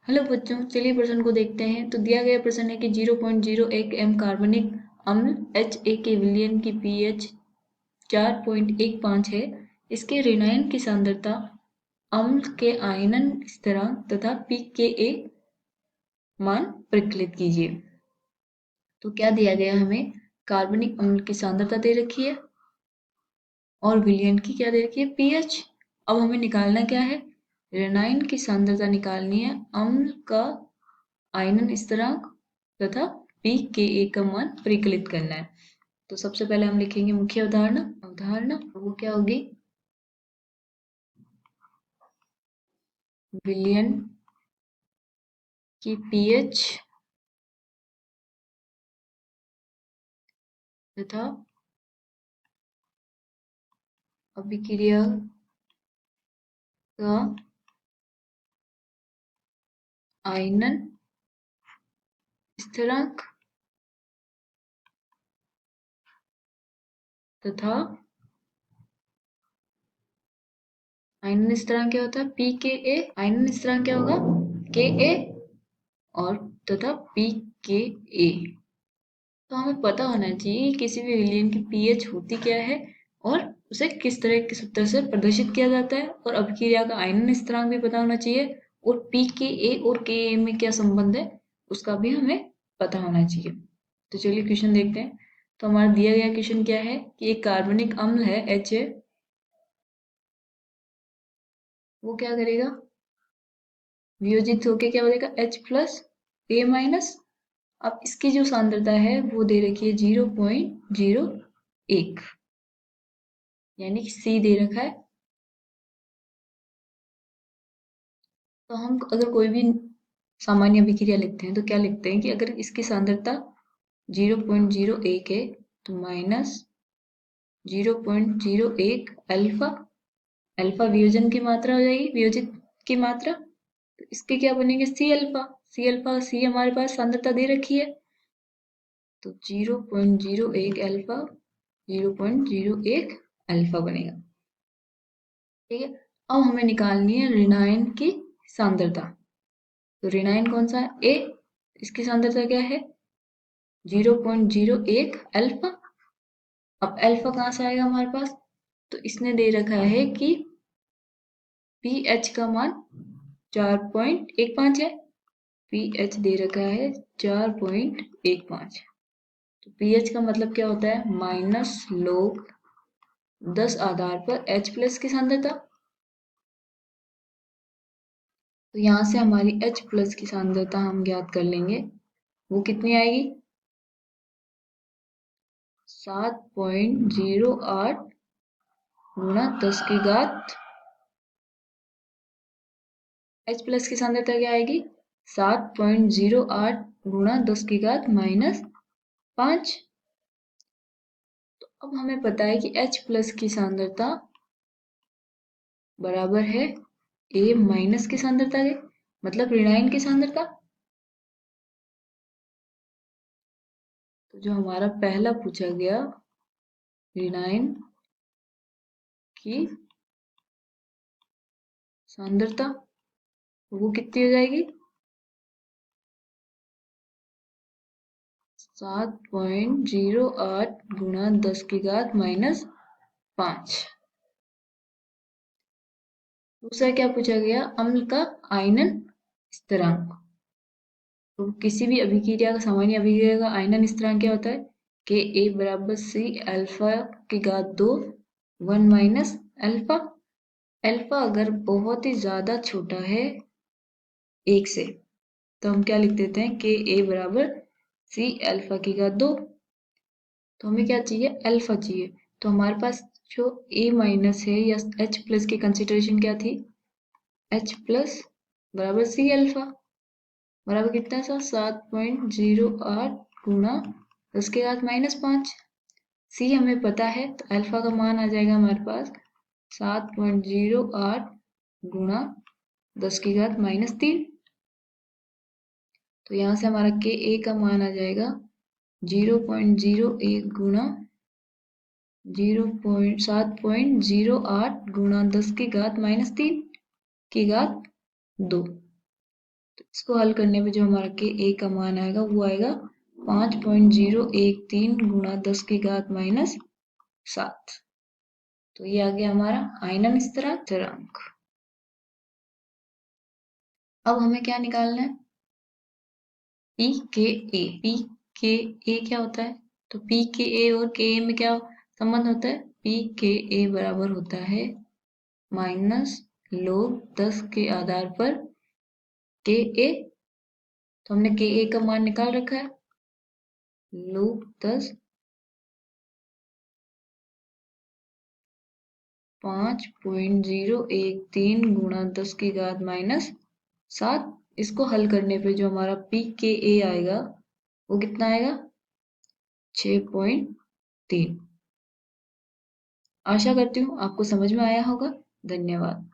Hello बच्चों, चलिए प्रश्न को देखते हैं। तो दिया गया प्रश्न है कि 0.01 एम कार्बनिक अम्ल HA के विलयन की pH 4.15 है। इसके ऋणायन की सांद्रता, अम्ल के आयनन स्थिरांक तथा pKa मान परिकलित कीजिए। तो क्या दिया गया हमें? कार्बनिक अम्ल की सांद्रता दे रखी है और विलयन की क्या दे रखी है? pH। अब हमें निकालना क्या है? ऋणायन की सांद्रता निकालनी है, अम्ल का आयनन स्थिरांक तथा pKa का मान परिकलित करना है। तो सबसे पहले हम लिखेंगे मुख्य अवधारणा। वो क्या होगी? विलयन की pH तथा अभिक्रिया का आयनन स्थिरांक तथा आयनन स्थिरांक क्या होता है? pKa। आयनन स्थिरांक क्या होगा? Ka और तथा pKa। तो हमें पता होना चाहिए किसी भी विलयन की pH होती क्या है और उसे किस तरह के सूत्र से प्रदर्शित किया जाता है, और अभिक्रिया का आयनन स्थिरांक भी पता होना चाहिए, और pKa और Ka में क्या संबंध है उसका भी हमें पता होना चाहिए। तो चलिए क्वेश्चन देखते हैं। तो हमारा दिया गया क्वेश्चन क्या है कि एक कार्बनिक अम्ल है HA, वो क्या करेगा? वियोजित होके क्या बनेगा? H plus A minus. अब इसकी जो सांद्रता है वो दे रखी है 0.01, यानी कि C दे रखा है। तो हम अगर कोई भी सामान्य अभिक्रिया लिखते हैं तो क्या लिखते हैं कि अगर इसकी सांद्रता 0.01 है तो माइनस 0.01 अल्फा। अल्फा वियोजन की मात्रा हो जाएगी, वियोजित की मात्रा। तो इसके क्या बनेंगे? C alpha. सी अल्फा, सी हमारे पास सांद्रता दे रखी है, तो 0.01 अल्फा, 0.01 अल्फा बनेगा। ठीक है। अब हमें निकालनी है ऋणायन की सांद्रता। तो ऋणायन कौन सा है? ए। इसकी सांद्रता क्या है? 0.01 अल्फा। अब अल्फा कहाँ से आएगा हमारे पास? तो इसने दे रखा है कि pH का मान 4.15 है। pH दे रखा है 4.15। तो pH का मतलब क्या होता है? माइनस log 10 आधार पर H प्लस की सांद्रता। तो यहाँ से हमारी H प्लस की सांद्रता हम ज्ञात कर लेंगे। वो कितनी आएगी? 7.08 गुणा 10 की घात। H प्लस की सांद्रता क्या आएगी? 7.08 गुणा 10 की घात माइनस 5। तो अब हमें पता है कि H प्लस की सांद्रता बराबर है A माइनस की सांद्रता के, मतलब ऋणायन की सांद्रता। तो जो हमारा पहला पूछा गया ऋणायन की सांद्रता, वो कितनी हो जाएगी? 7.08 गुणा 10 की घात माइनस 5। दूसरा क्या पूछा गया? अम्ल का आयनन स्थिरांक। तो किसी भी अभिक्रिया का, सामान्य अभिक्रिया का आयनन स्थिरांक क्या होता है? के ए बराबर सी अल्फा की घात 2 1 माइनस अल्फा। अल्फा अगर बहुत ही ज्यादा छोटा है 1 से, तो हम क्या लिख देते हैं? के ए बराबर सी अल्फा की घात 2। तो हमें क्या चाहिए? अल्फा चाहिए। तो हमारे पास जो ए माइनस है या एच प्लस की कंसिडरेशन क्या थी? एच प्लस बराबर सी अल्फा बराबर कितना था? 7.08 गुणा 10 की घात माइनस 5। सी हमें पता है, तो अल्फा का मान आ जाएगा हमारे पास 7.08 गुणा 10 की घात माइनस 3। तो यहाँ से हमारा के ए का मान आ जाएगा 0.01 गुणा 7.08 गुणा 10 की घात माइनस 3 की घात 2। तो इसको हल करने पे जो हमारा के ए का मान आएगा वो आएगा 5.013 गुणा 10 की घात माइनस 7। तो ये आ गया हमारा आयनन स्थिरांक। अब हमें क्या निकालना है? पी के ए। पी के ए क्या होता है? तो पी के ए और के ए में क्या संबंध होता है? पी के ए बराबर होता है माइनस log 10 के आधार पर के ए। तो हमने के ए का मान निकाल रखा है, log 10 5.013 गुणा 10 की घात माइनस 7। इसको हल करने पे जो हमारा पी के ए आएगा वो कितना आएगा? 6.3। आशा करती हूँ आपको समझ में आया होगा। धन्यवाद।